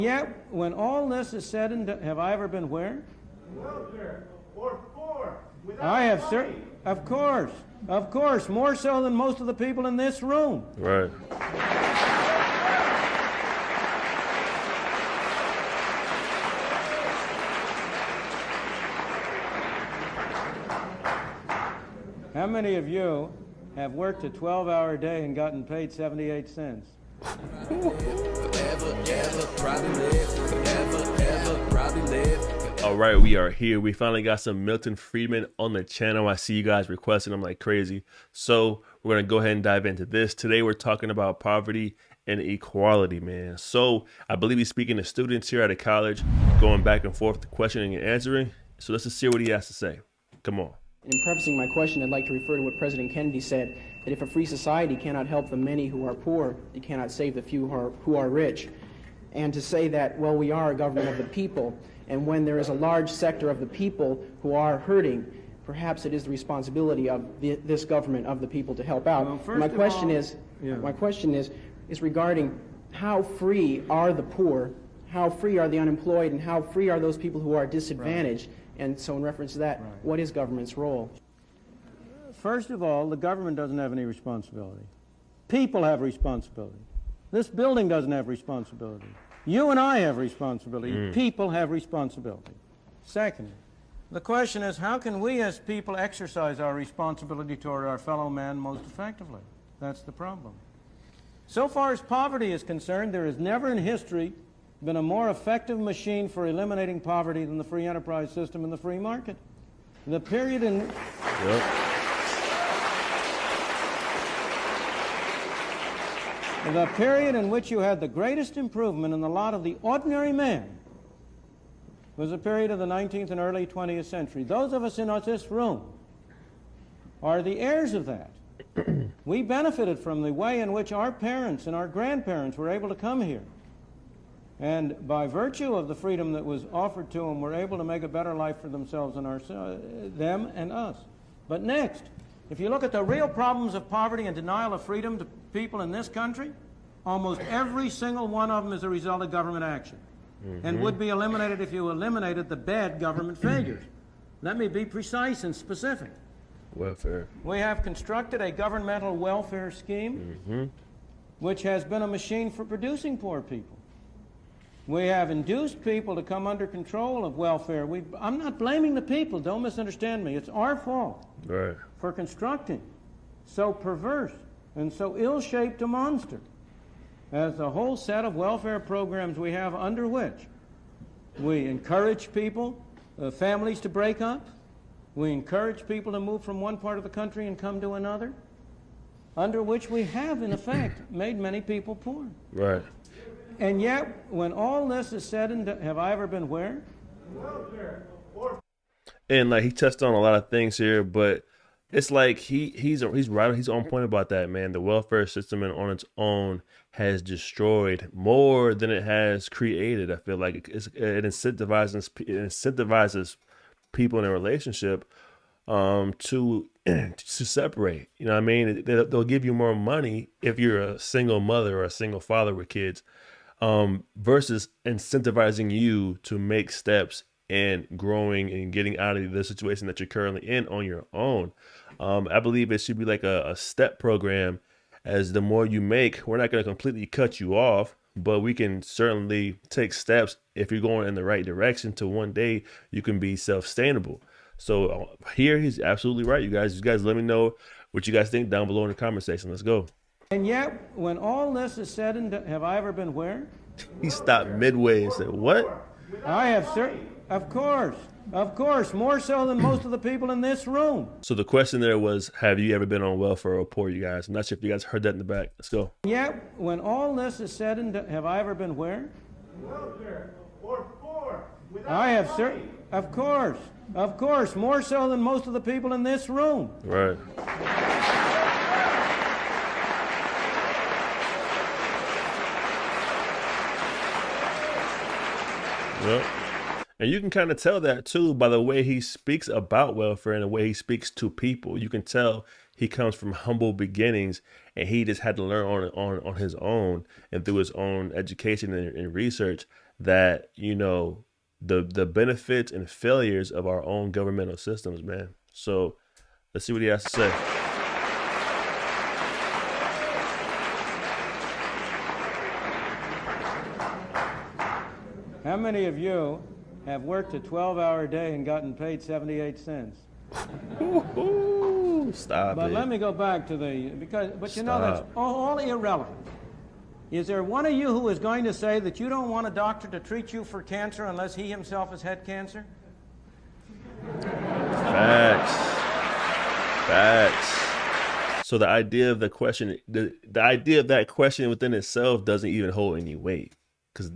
Yet, when all this is said and done, have I ever been where? Welfare or poor. I have certainly, of course, more so than most of the people in this room. Right. How many of you have worked a 12-hour day and gotten paid 78 cents? All right, we are here. We finally got some Milton Friedman on the channel. I see you guys requesting them like crazy. So we're going to go ahead and dive into this. Today we're talking about poverty and equality, man. So I believe he's speaking to students here at a college, going back and forth, questioning and answering. So let's just see what he has to say. Come on. In prefacing my question, I'd like to refer to what President Kennedy said, that if a free society cannot help the many who are poor, it cannot save the few who are rich. And to say that, well, we are a government of the people, and when there is a large sector of the people who are hurting, perhaps it is the responsibility of this government of the people to help out. Well, my question is regarding how free are the poor, how free are the unemployed, and how free are those people who are disadvantaged? Right. And so in reference to that, right, what is government's role? First of all, the government doesn't have any responsibility. People have responsibility. This building doesn't have responsibility. You and I have responsibility. People have responsibility. Secondly, the question is, how can we as people exercise our responsibility toward our fellow man most effectively? That's the problem. So far as poverty is concerned, there has never in history been a more effective machine for eliminating poverty than the free enterprise system and the free market. The period in... The period in which you had the greatest improvement in the lot of the ordinary man was a period of the 19th and early 20th century. Those of us in this room are the heirs of that. We benefited from the way in which our parents and our grandparents were able to come here. And by virtue of the freedom that was offered to them, were able to make a better life for themselves and them and us. But next, if you look at the real problems of poverty and denial of freedom to people in this country, almost every single one of them is a result of government action, and would be eliminated if you eliminated the bad government failures. Let me be precise and specific. Welfare. We have constructed a governmental welfare scheme which has been a machine for producing poor people. We have induced people to come under control of welfare. I'm not blaming the people, don't misunderstand me. It's our fault for constructing so perverse and so ill-shaped a monster as the whole set of welfare programs we have, under which we encourage people, families to break up. We encourage people to move from one part of the country and come to another, under which we have, in effect, made many people poor. Right. And yet, when all this is said and done, have I ever been where? And like he touched on a lot of things here, but it's like he's right. He's on point about that, man. The welfare system on its own has destroyed more than it has created. I feel like it incentivizes people in a relationship to separate. You know what I mean? They'll give you more money if you're a single mother or a single father with kids, versus incentivizing you to make steps and growing and getting out of the situation that you're currently in on your own. I believe it should be like a step program. As the more you make, we're not going to completely cut you off, but we can certainly take steps if you're going in the right direction to one day you can be self-sustainable. So here he's absolutely right. You guys let me know what you guys think down below in the comment section. Let's go. And yet, when all this is said and done, have I ever been where? He stopped midway and said, what? I have certainly, of course, more so than most of the people in this room. So the question there was, have you ever been on welfare or poor, you guys? I'm not sure if you guys heard that in the back. Let's go. And yet, when all this is said and done, have I ever been where? Welfare or poor. I have certainly, of course, more so than most of the people in this room. Right. Yep. And you can kind of tell that too by the way he speaks about welfare and the way he speaks to people. You can tell he comes from humble beginnings and he just had to learn on his own and through his own education and research that, the benefits and failures of our own governmental systems, man. So let's see what he has to say. How many of you have worked a 12-hour day and gotten paid 78 cents? Stop But it. let me go back to but you know, that's all irrelevant. Is there one of you who is going to say that you don't want a doctor to treat you for cancer unless he himself has had cancer? Facts. So the idea of the question, the idea of that question within itself doesn't even hold any weight. Because,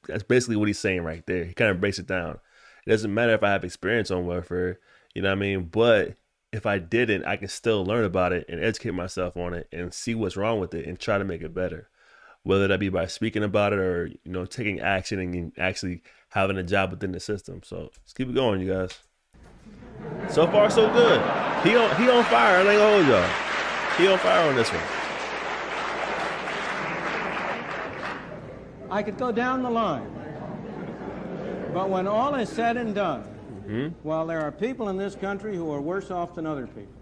that's basically what he's saying right there. He kind of breaks it down. It doesn't matter if I have experience on welfare, but if I didn't, I can still learn about it and educate myself on it and see what's wrong with it and try to make it better. Whether that be by speaking about it or, taking action and actually having a job within the system. So let's keep it going, you guys. So far, so good. He on fire. I ain't gonna hold y'all. He on fire on this one. I could go down the line. But when all is said and done, while there are people in this country who are worse off than other people,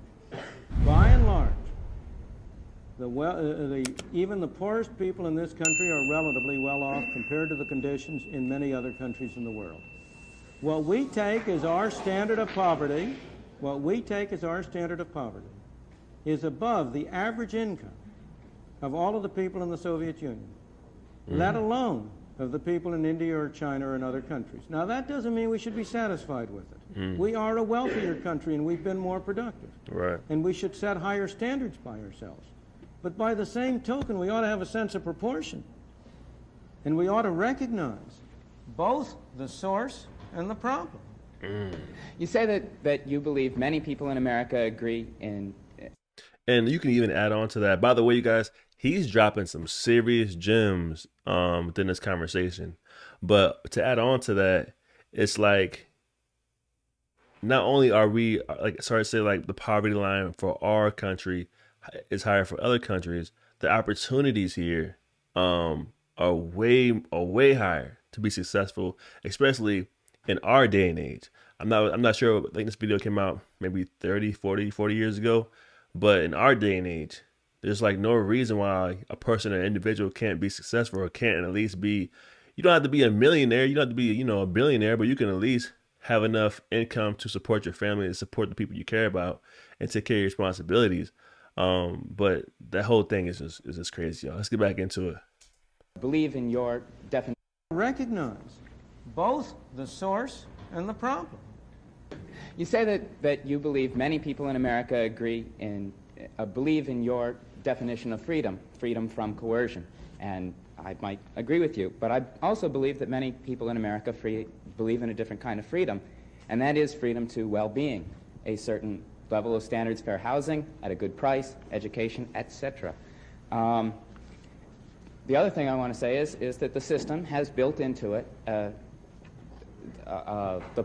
by and large, even the poorest people in this country are relatively well off compared to the conditions in many other countries in the world. What we take as our standard of poverty, is above the average income of all of the people in the Soviet Union, let alone of the people in India or China or in other countries. Now, that doesn't mean we should be satisfied with it. We are a wealthier country and we've been more productive. Right. And we should set higher standards by ourselves. But by the same token, we ought to have a sense of proportion. And we ought to recognize both the source and the problem. You say that you believe many people in America agree in... And you can even add on to that. By the way, you guys, he's dropping some serious gems within this conversation. But to add on to that, it's like, not only are we, the poverty line for our country is higher for other countries, the opportunities here are way higher to be successful, especially in our day and age. I'm not sure. I think this video came out maybe 30, 40 years ago. But in our day and age, there's like no reason why a person or individual can't be successful or can't at least be, you don't have to be a millionaire. You don't have to be, a billionaire, but you can at least have enough income to support your family and support the people you care about and take care of your responsibilities. But that whole thing is just crazy, y'all. Let's get back into it. Believe in your definition. Recognize both the source and the problem. You say that you believe many people in America agree in, believe in your definition of freedom from coercion. And I might agree with you, but I also believe that many people in America believe in a different kind of freedom, and that is freedom to well-being, a certain level of standards, fair housing, at a good price, education, etc. The other thing I want to say is that the system has built into it the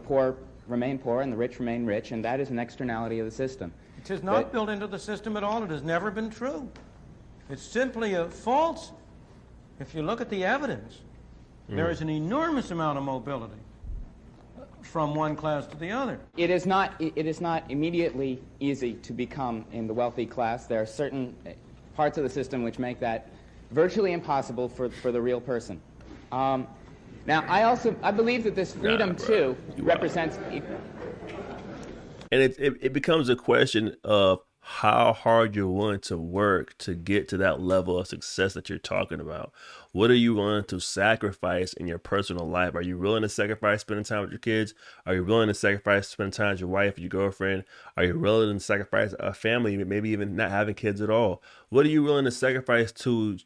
poor remain poor and the rich remain rich, and that is an externality of the system. It is not built into the system at all. It has never been true. It's simply a false. If you look at the evidence, there is an enormous amount of mobility from one class to the other. It is not immediately easy to become in the wealthy class. There are certain parts of the system which make that virtually impossible for the real person. Now, I believe that this freedom, too, represents... And it becomes a question of how hard you're willing to work to get to that level of success that you're talking about. What are you willing to sacrifice in your personal life? Are you willing to sacrifice spending time with your kids? Are you willing to sacrifice spending time with your wife, your girlfriend? Are you willing to sacrifice a family, maybe even not having kids at all? What are you willing to sacrifice to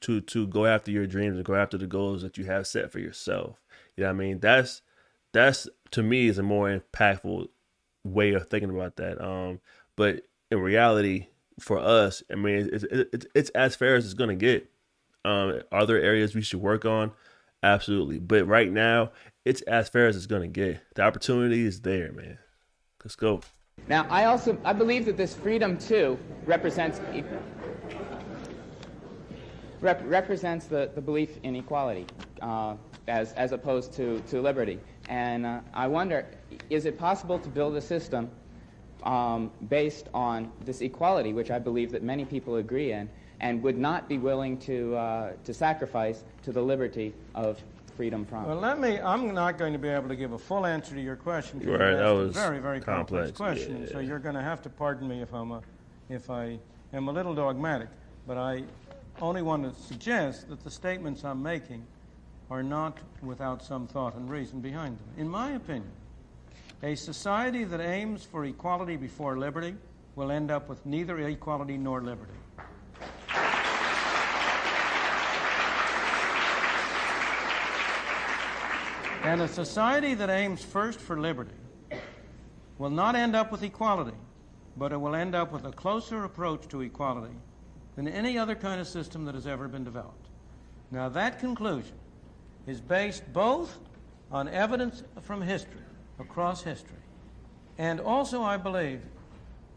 go after your dreams and go after the goals that you have set for yourself? You know what I mean? That's to me is a more impactful way of thinking about that. But in reality, for us, I mean, it's as fair as it's gonna get. Are there areas we should work on? Absolutely. But right now, it's as fair as it's gonna get. The opportunity is there, man. Let's go. Now, I believe that this freedom too represents the belief in equality. as opposed to liberty. And I wonder, is it possible to build a system based on this equality, which I believe that many people agree in, and would not be willing to sacrifice to the liberty of freedom from? Well, I'm not going to be able to give a full answer to your question. Right, that was a very, very complex question. Yeah. So you're going to have to pardon me if I am a little dogmatic. But I only want to suggest that the statements I'm making are not without some thought and reason behind them. In my opinion, a society that aims for equality before liberty will end up with neither equality nor liberty. And a society that aims first for liberty will not end up with equality, but it will end up with a closer approach to equality than any other kind of system that has ever been developed. Now, that conclusion is based both on evidence from history, across history, and also, I believe,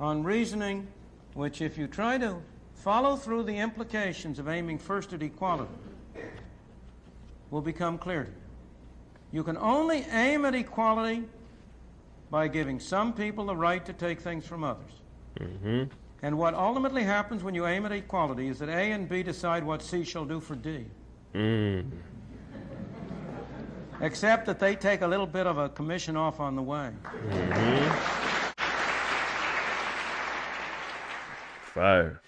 on reasoning which, if you try to follow through the implications of aiming first at equality, will become clear to you. You can only aim at equality by giving some people the right to take things from others. Mm-hmm. And what ultimately happens when you aim at equality is that A and B decide what C shall do for D. Mm. Except that they take a little bit of a commission off on the way. Mm-hmm. Fire.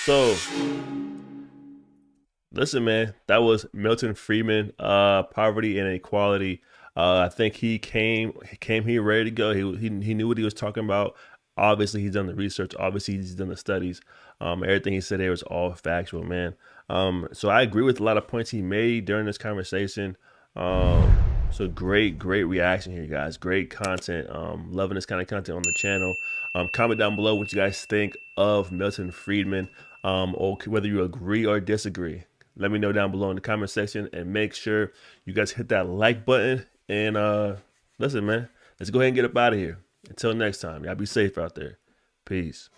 So, listen, man, that was Milton Friedman, Poverty and Equality. I think he came here ready to go. He knew what he was talking about. Obviously, he's done the research. Obviously, he's done the studies. Everything he said there was all factual, man. So I agree with a lot of points he made during this conversation. So great reaction here, guys. Great content. Loving this kind of content on the channel. Comment down below what you guys think of Milton Friedman, or whether you agree or disagree. Let me know down below in the comment section, and make sure you guys hit that like button. And listen, man, let's go ahead and get up out of here. Until next time, y'all be safe out there. Peace.